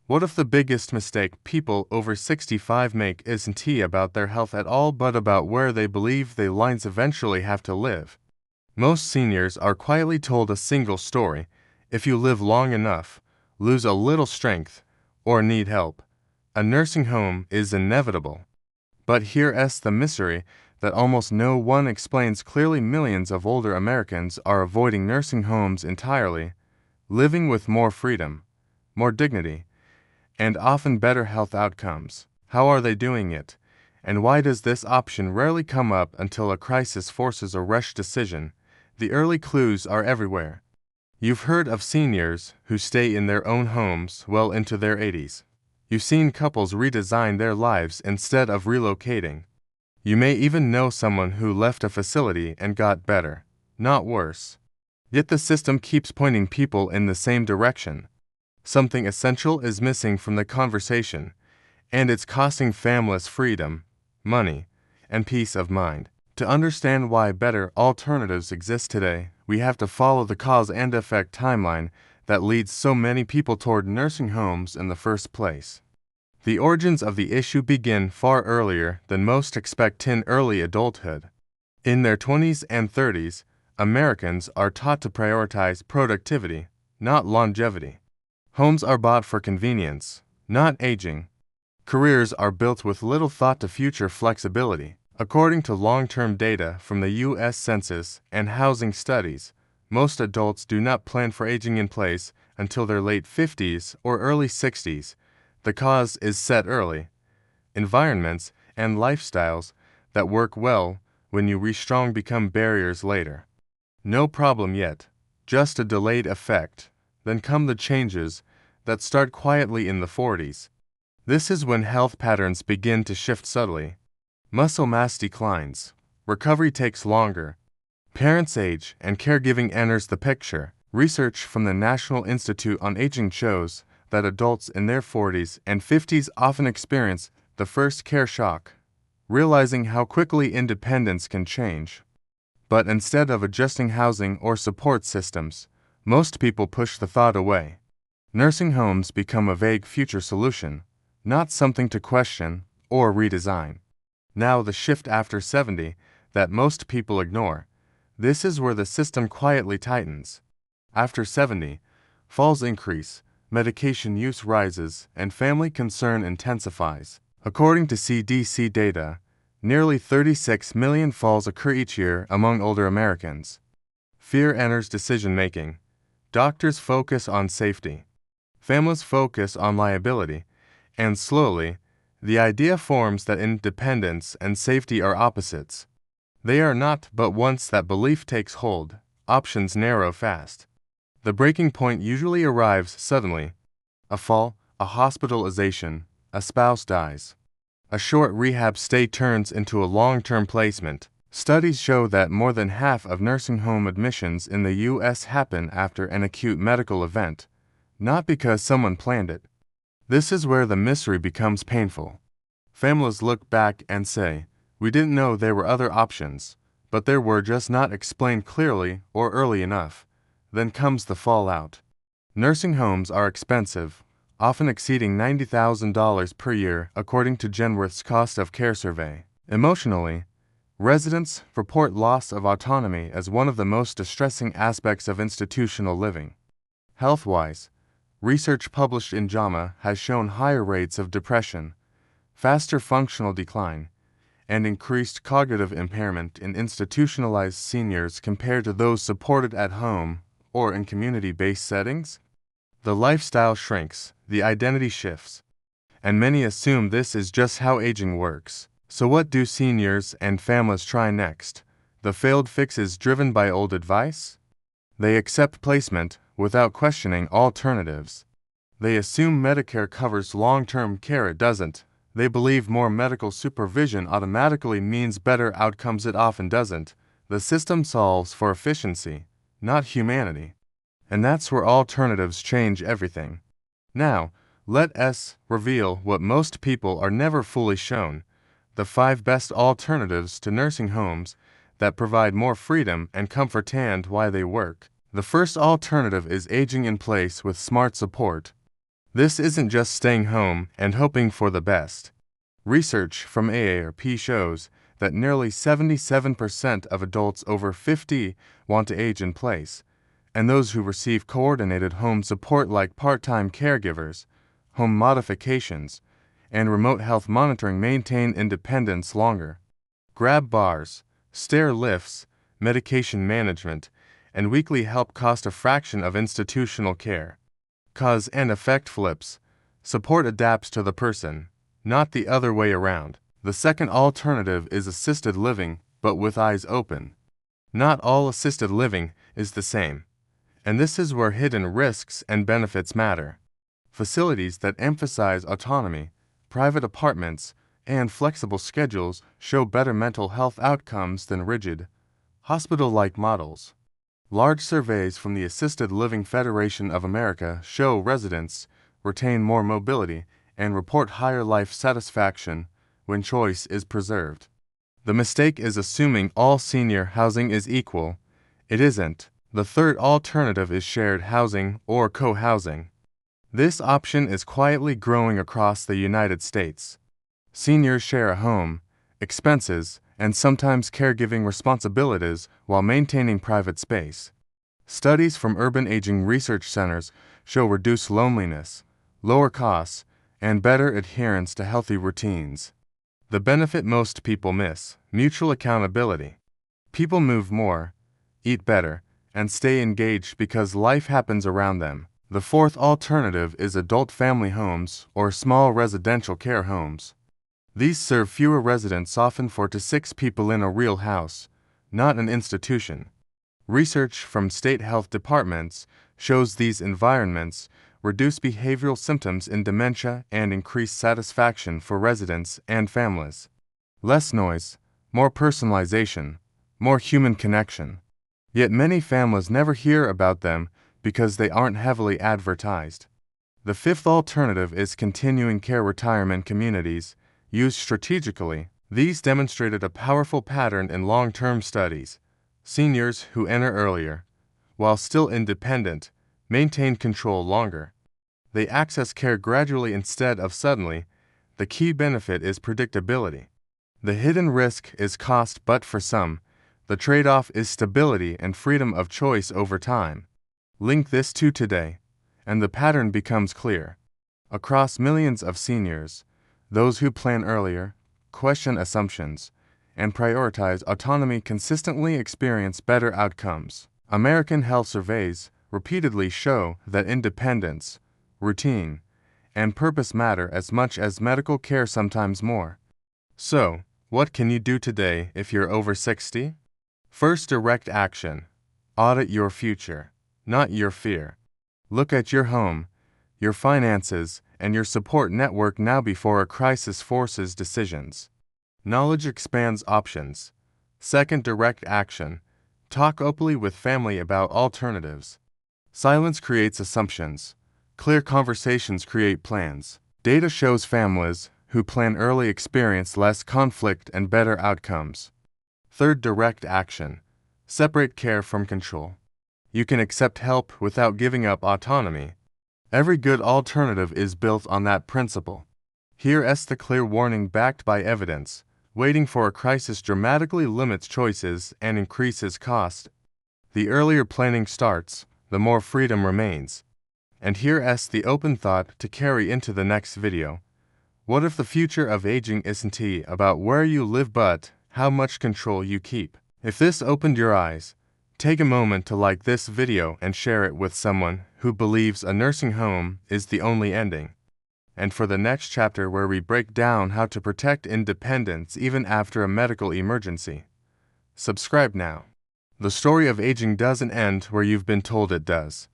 What if the biggest mistake people over 65 make isn't about their health at all but about where they believe their lives eventually have to live? Most seniors are quietly told a single story: if you live long enough, lose a little strength, or need help, a nursing home is inevitable. But here's the mystery that almost no one explains clearly: millions of older Americans are avoiding nursing homes entirely, living with more freedom, more dignity, and often better health outcomes. How are they doing it? And why does this option rarely come up until a crisis forces a rush decision? The early clues are everywhere. You've heard of seniors who stay in their own homes well into their 80s. You've seen couples redesign their lives instead of relocating. You may even know someone who left a facility and got better, not worse. Yet the system keeps pointing people in the same direction. Something essential is missing from the conversation, and it's costing families freedom, money, and peace of mind. To understand why better alternatives exist today, we have to follow the cause and effect timeline that leads so many people toward nursing homes in the first place. The origins of the issue begin far earlier than most expect: in early adulthood. In their 20s and 30s, Americans are taught to prioritize productivity, not longevity. Homes are bought for convenience, not aging. Careers are built with little thought to future flexibility. According to long-term data from the U.S. Census and Housing Studies, most adults do not plan for aging in place until their late 50s or early 60s. The cause is set early. Environments and lifestyles that work well when you restrong become barriers later. No problem yet, just a delayed effect. Then come the changes that start quietly in the 40s. This is when health patterns begin to shift subtly. Muscle mass declines. Recovery takes longer. Parents age and caregiving enters the picture. Research from the National Institute on Aging shows that adults in their 40s and 50s often experience the first care shock, realizing how quickly independence can change. But instead of adjusting housing or support systems, most people push the thought away. Nursing homes become a vague future solution, not something to question or redesign. Now the shift after 70 that most people ignore. This is where the system quietly tightens. After 70, falls increase, medication use rises, and family concern intensifies. According to CDC data, nearly 36 million falls occur each year among older Americans. Fear enters decision-making. Doctors focus on safety. Families focus on liability. And slowly, the idea forms that independence and safety are opposites. They are not, but once that belief takes hold, options narrow fast. The breaking point usually arrives suddenly. A fall, a hospitalization, a spouse dies. A short rehab stay turns into a long-term placement. Studies show that more than half of nursing home admissions in the U.S. happen after an acute medical event, not because someone planned it. This is where the mystery becomes painful. Families look back and say, "We didn't know there were other options, but they were just not explained clearly or early enough." Then comes the fallout. Nursing homes are expensive, often exceeding $90,000 per year according to Genworth's Cost of Care survey. Emotionally, residents report loss of autonomy as one of the most distressing aspects of institutional living. Health-wise, research published in JAMA has shown higher rates of depression, faster functional decline, and increased cognitive impairment in institutionalized seniors compared to those supported at home or in community-based settings. The lifestyle shrinks, the identity shifts, and many assume this is just how aging works. So what do seniors and families try next? The failed fixes driven by old advice? They accept placement without questioning alternatives. They assume Medicare covers long-term care. It doesn't. They believe more medical supervision automatically means better outcomes. It often doesn't. The system solves for efficiency, not humanity. And that's where alternatives change everything. Now, let us reveal what most people are never fully shown: the 5 best alternatives to nursing homes that provide more freedom and comfort and why they work. The first alternative is aging in place with smart support. This isn't just staying home and hoping for the best. Research from AARP shows that nearly 77% of adults over 50 want to age in place, and those who receive coordinated home support like part-time caregivers, home modifications, and remote health monitoring maintain independence longer. Grab bars, stair lifts, medication management, and weekly help cost a fraction of institutional care. Cause and effect flips. Support adapts to the person, not the other way around. The second alternative is assisted living, but with eyes open. Not all assisted living is the same, and this is where hidden risks and benefits matter. Facilities that emphasize autonomy, private apartments, and flexible schedules show better mental health outcomes than rigid, hospital-like models. Large surveys from the Assisted Living Federation of America show residents retain more mobility and report higher life satisfaction when choice is preserved. The mistake is assuming all senior housing is equal. It isn't. The third alternative is shared housing or co-housing. This option is quietly growing across the United States. Seniors share a home, expenses, and sometimes caregiving responsibilities while maintaining private space. Studies from urban aging research centers show reduced loneliness, lower costs, and better adherence to healthy routines. The benefit most people miss: mutual accountability. People move more, eat better, and stay engaged because life happens around them. The fourth alternative is adult family homes or small residential care homes. These serve fewer residents, often 4 to 6 people in a real house, not an institution. Research from state health departments shows these environments reduce behavioral symptoms in dementia and increase satisfaction for residents and families. Less noise, more personalization, more human connection. Yet many families never hear about them because they aren't heavily advertised. The fifth alternative is continuing care retirement communities. Used strategically, these demonstrated a powerful pattern in long-term studies. Seniors who enter earlier, while still independent, maintain control longer. They access care gradually instead of suddenly. The key benefit is predictability. The hidden risk is cost, but for some, the trade-off is stability and freedom of choice over time. Link this to today, and the pattern becomes clear. Across millions of seniors, those who plan earlier, question assumptions, and prioritize autonomy consistently experience better outcomes. American health surveys repeatedly show that independence, routine, and purpose matter as much as medical care, sometimes more. So, what can you do today if you're over 60? First, direct action. Audit your future, not your fear. Look at your home, your finances, and your support network now before a crisis forces decisions. Knowledge expands options. Second, direct action. Talk openly with family about alternatives. Silence creates assumptions. Clear conversations create plans. Data shows families who plan early experience less conflict and better outcomes. Third, direct action. Separate care from control. You can accept help without giving up autonomy. Every good alternative is built on that principle. Here's the clear warning backed by evidence. Waiting for a crisis dramatically limits choices and increases cost. The earlier planning starts, the more freedom remains. And here's the open thought to carry into the next video. What if the future of aging isn't about where you live but how much control you keep? If this opened your eyes, take a moment to like this video and share it with someone who believes a nursing home is the only ending. And for the next chapter, where we break down how to protect independence even after a medical emergency, subscribe now. The story of aging doesn't end where you've been told it does.